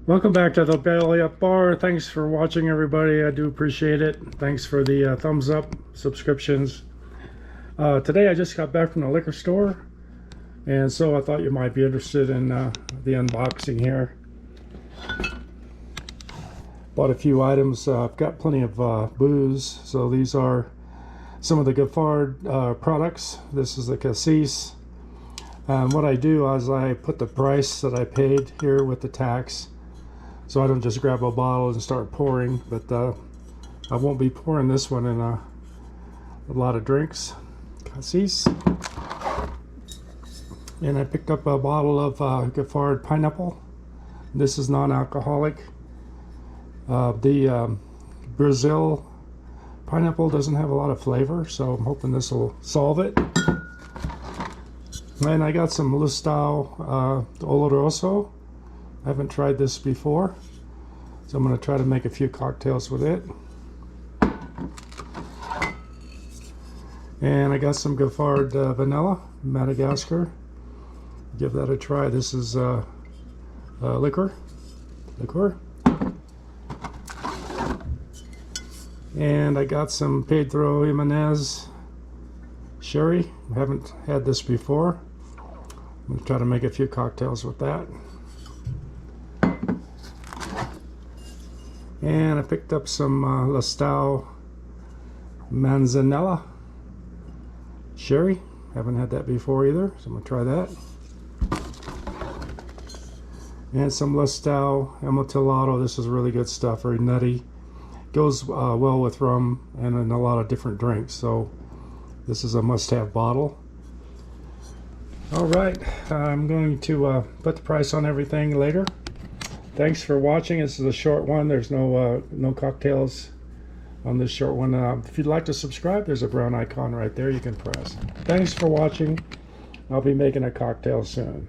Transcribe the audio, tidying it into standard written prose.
Welcome back to the Belly Up Bar. Thanks for watching, everybody. I do appreciate it. Thanks for the thumbs up, subscriptions. Today I just got back from the liquor store, and so I thought you might be interested in the unboxing here. Bought a few items. I've got plenty of booze, so these are some of the Giffard products. This is the Cassis. What I do is I put the price that I paid here with the tax, so I don't just grab a bottle and start pouring, but I won't be pouring this one in a lot of drinks. Cassis. And I picked up a bottle of Giffard pineapple. This is non-alcoholic. The Brazil pineapple doesn't have a lot of flavor, so I'm hoping this will solve it. And I got some Lustau Oloroso. I haven't tried this before, so I'm going to try to make a few cocktails with it. And I got some Giffard Vanilla, Madagascar. Give that a try. This is liquor. And I got some Pedro Jimenez Sherry. I haven't had this before. I'm going to try to make a few cocktails with that. And I picked up some Lustau Manzanella Sherry. Haven't had that before either, so I'm going to try that. And some Lustau Amontillado. This is really good stuff, very nutty. Goes well with rum and in a lot of different drinks, so this is a must-have bottle. All right, I'm going to put the price on everything later. Thanks for watching. This is a short one. There's no cocktails on this short one. If you'd like to subscribe, there's a brown icon right there you can press. Thanks for watching. I'll be making a cocktail soon.